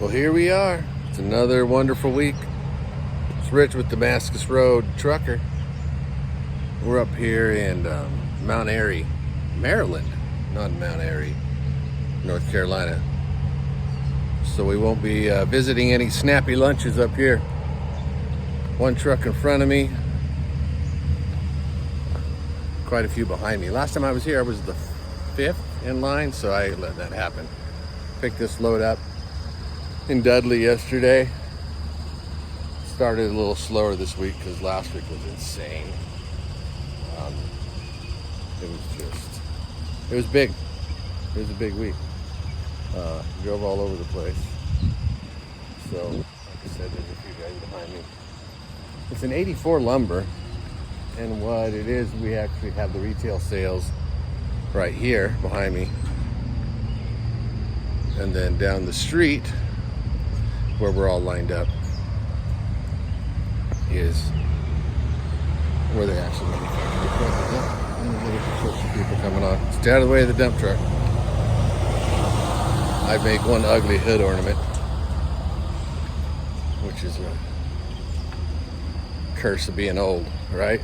Well, here we are. It's another wonderful week. It's Rich with Damascus Road Trucker. We're up here in Mount Airy, Maryland, not Mount Airy, North Carolina. So we won't be visiting any snappy lunches up here. One truck in front of me, quite a few behind me. Last time I was here, I was the 5th in line, so I let that happen. Picked this load up in Dudley yesterday. Started a little slower this week because last week was insane. It was big. It was a big week. Drove all over the place. So, like I said, there's a few guys behind me. It's an 84 lumber, and what it is, we actually have the retail sales right here behind me. And then down the street, where we're all lined up, is where they actually manufacture the people coming on. Stay out of the way of the dump truck. I make one ugly hood ornament, which is a curse of being old, right?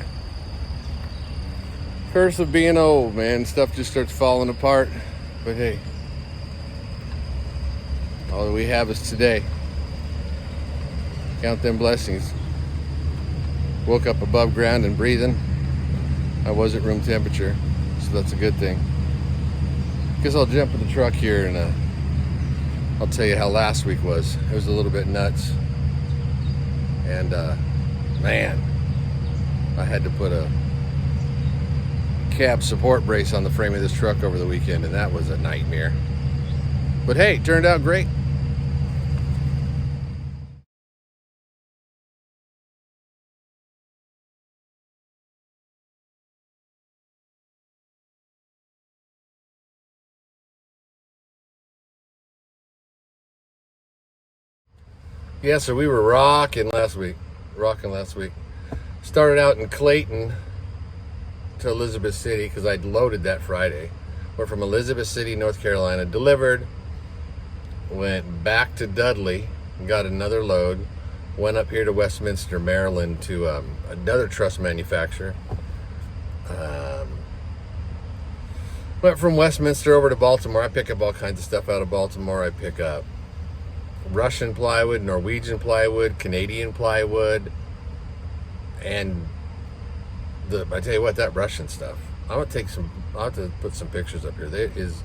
Curse of being old, man. Stuff just starts falling apart. But hey, all we have is today. Count them blessings. Woke up above ground and breathing. I was at room temperature, so that's a good thing. Guess I'll jump in the truck here and I'll tell you how last week was. It was a little bit nuts. And man, I had to put a cab support brace on the frame of this truck over the weekend, and that was a nightmare. But hey, it turned out great. Yeah, so we were rocking last week. Started out in Clayton to Elizabeth City because I'd loaded that Friday. Went from Elizabeth City, North Carolina, delivered, went back to Dudley, got another load, went up here to Westminster, Maryland to another truss manufacturer. Went from Westminster over to Baltimore. I pick up all kinds of stuff out of Baltimore. I pick up Russian plywood, Norwegian plywood, Canadian plywood, and I tell you what, that Russian stuff, I'll have to put some pictures up here. It is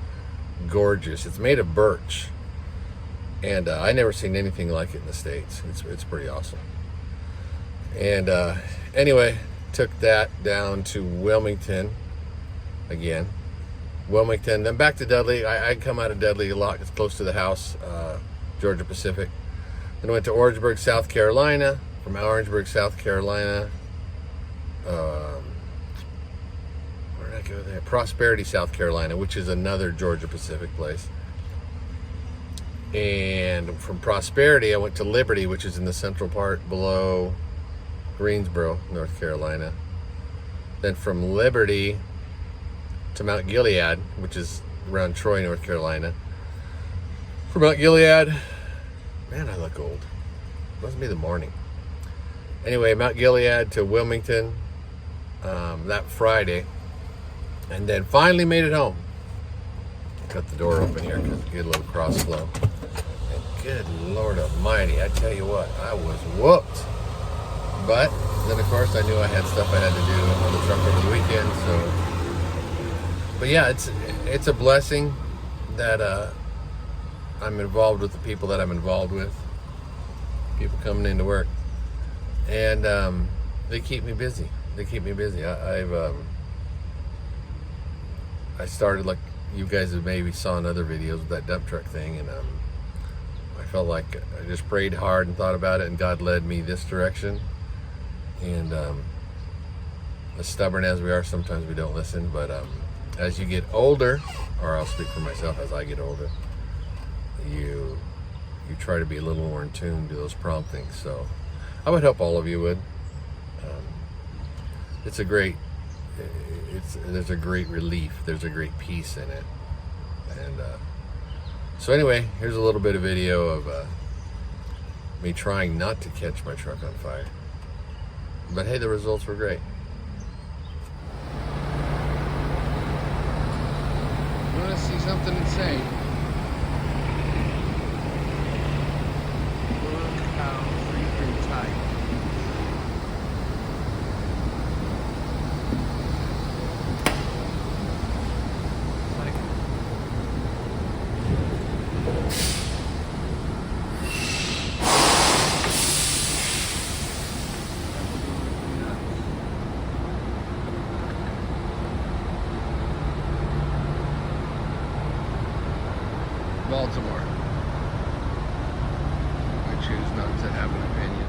gorgeous. It's made of birch, and I never seen anything like it in the States. It's pretty awesome. And anyway, took that down to Wilmington again. Wilmington, then back to Dudley. I come out of Dudley a lot. It's close to the house. Georgia Pacific. Then went to Orangeburg, South Carolina. From Orangeburg, South Carolina, where did I go there? Prosperity, South Carolina, which is another Georgia Pacific place. And from Prosperity, I went to Liberty, which is in the central part below Greensboro, North Carolina. Then from Liberty to Mount Gilead, which is around Troy, North Carolina. From Mount Gilead, man, I look old. Must be the morning. Anyway, Mount Gilead to Wilmington that Friday, and then finally made it home. Cut the door open here because it get a little cross flow. And good Lord Almighty, I tell you what, I was whooped. But then, of course, I knew I had stuff I had to do on the truck over the weekend. So, but yeah, it's a blessing that I'm involved with the people that I'm involved with. People coming into work, and they keep me busy. I started, like you guys have maybe saw in other videos, with that dump truck thing, and I felt like I just prayed hard and thought about it, and God led me this direction. And as stubborn as we are, sometimes we don't listen. But as you get older, or I'll speak for myself, as I get older, you try to be a little more in tune to those promptings. So I would hope all of you would. There's a great relief, there's a great peace in it. And so anyway, here's a little bit of video of me trying not to catch my truck on fire. But hey, the results were great. You want to see something insane? Look how freaking tight. Baltimore. I choose not to have an opinion.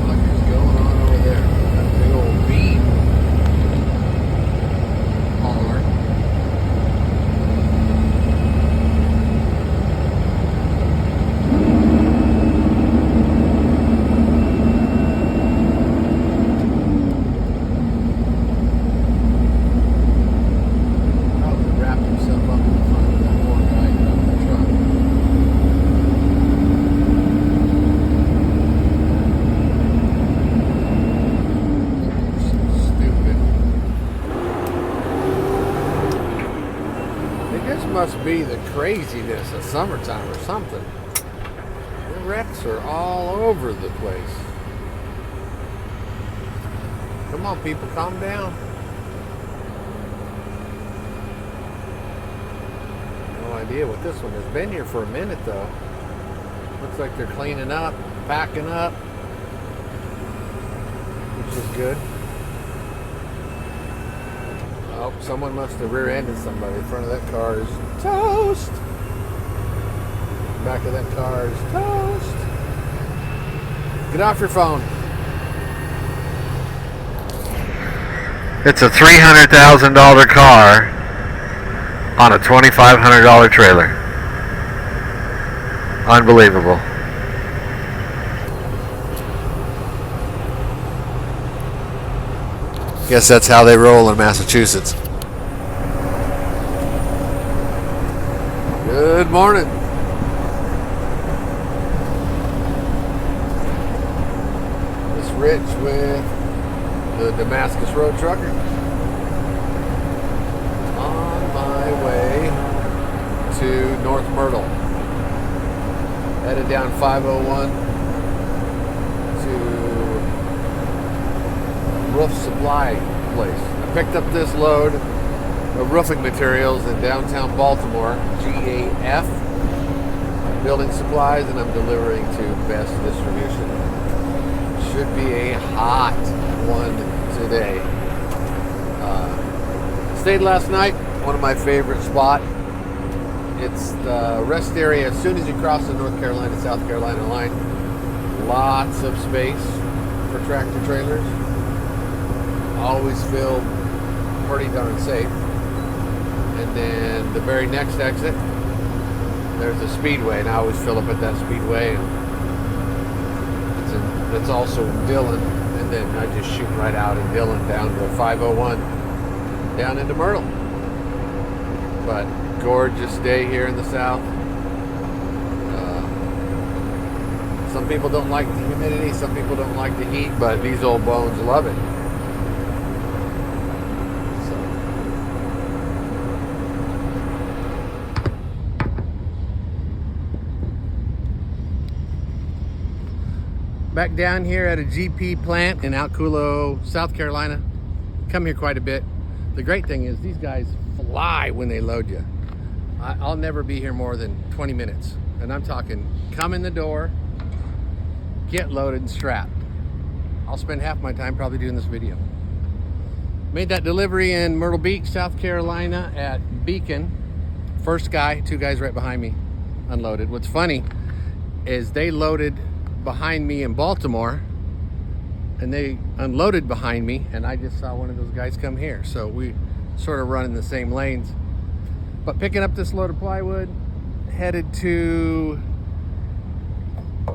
What's going on over there? That big old beam. Must be the craziness of summertime or something. The wrecks are all over the place. Come on, people, calm down. No idea what this one has been here for a minute, though. Looks like they're cleaning up, packing up, which is good. Oh, someone must have rear-ended somebody. The front of that car is toast. Back of that car is toast. Get off your phone. It's a $300,000 car on a $2,500 trailer. Unbelievable. Guess that's how they roll in Massachusetts. Good morning. This Rich with the Damascus Road Trucker. On my way to North Myrtle. Headed down 501 to roof supply place. I picked up this load of roofing materials in downtown Baltimore, GAF Building Supplies, and I'm delivering to Best Distribution. Should be a hot one today. Stayed last night, one of my favorite spots. It's the rest area as soon as you cross the North Carolina, South Carolina line. Lots of space for tractor trailers. Always feel pretty darn safe. And then the very next exit, there's a speedway, and I always fill up at that speedway. And it's also in Dillon, and then I just shoot right out in Dillon down to 501, down into Myrtle. But gorgeous day here in the South. Some people don't like the humidity, some people don't like the heat, but these old bones love it. Back down here at a GP plant in Alculo, South Carolina. Come here quite a bit. The great thing is these guys fly when they load you. I'll never be here more than 20 minutes. And I'm talking come in the door, get loaded and strapped. I'll spend half my time probably doing this video. Made that delivery in Myrtle Beach, South Carolina at Beacon. First guy, two guys right behind me, unloaded. What's funny is they loaded behind me in Baltimore and they unloaded behind me, and I just saw one of those guys come here. So we sort of run in the same lanes. But picking up this load of plywood, headed to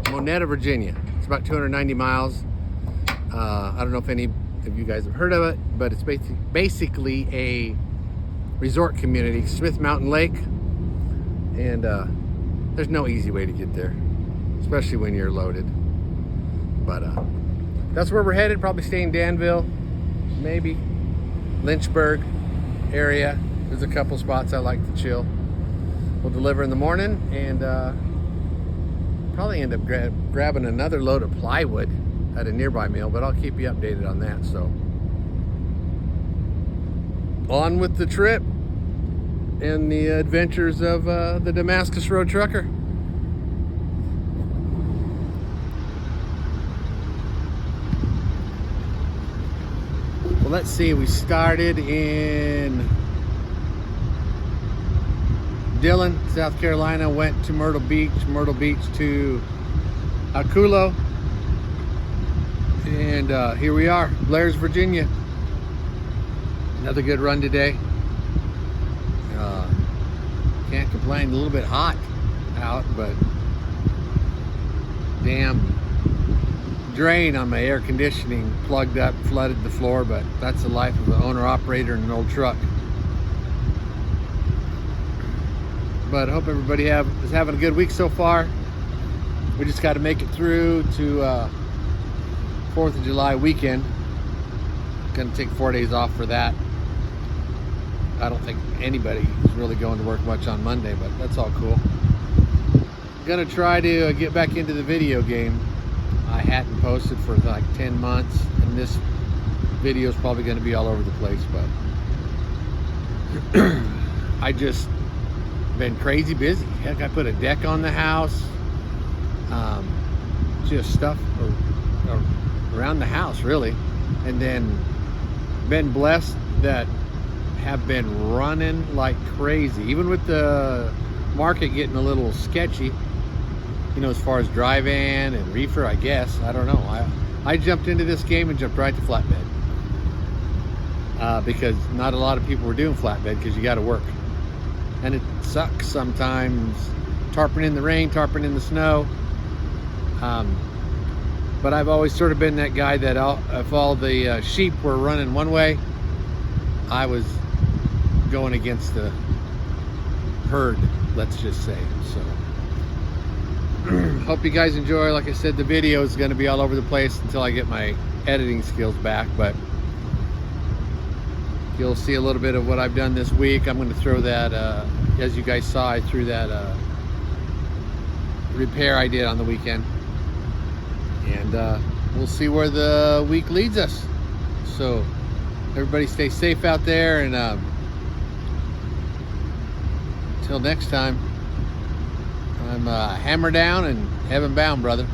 Monetta, Virginia. It's about 290 miles. I don't know if any of you guys have heard of it, but it's basically a resort community, Smith Mountain Lake. And there's no easy way to get there, especially when you're loaded. But that's where we're headed. Probably stay in Danville, maybe Lynchburg area. There's a couple spots I like to chill. We'll deliver in the morning and probably end up grabbing another load of plywood at a nearby mill, but I'll keep you updated on that. So on with the trip and the adventures of the Damascus Road Trucker. Well, let's see, we started in Dillon, South Carolina, went to Myrtle Beach to Aculo, and here we are, Blair's, Virginia. Another good run today. Can't complain. A little bit hot out, but damn drain on my air conditioning plugged up, flooded the floor. But that's the life of an owner operator in an old truck. But I hope everybody is having a good week so far. We just got to make it through to 4th of July weekend. Gonna take 4 days off for that. I don't think anybody is really going to work much on Monday, but that's all cool. Gonna try to get back into the video game. I hadn't posted for like 10 months, and this video is probably going to be all over the place, but I just been crazy busy. Heck, I put a deck on the house, just stuff around the house really, and then been blessed that have been running like crazy, even with the market getting a little sketchy, you know, as far as dry van and reefer, I guess. I don't know. I jumped into this game and jumped right to flatbed, because not a lot of people were doing flatbed because you got to work, and it sucks sometimes tarping in the rain, tarping in the snow. But I've always sort of been that guy that if all the sheep were running one way, I was going against the herd, let's just say. So hope you guys enjoy. Like I said, the video is going to be all over the place until I get my editing skills back, but you'll see a little bit of what I've done this week. I'm going to throw that, as you guys saw, I threw that repair I did on the weekend, and we'll see where the week leads us. So everybody stay safe out there, and until next time, I'm hammer down and heaven bound, brother.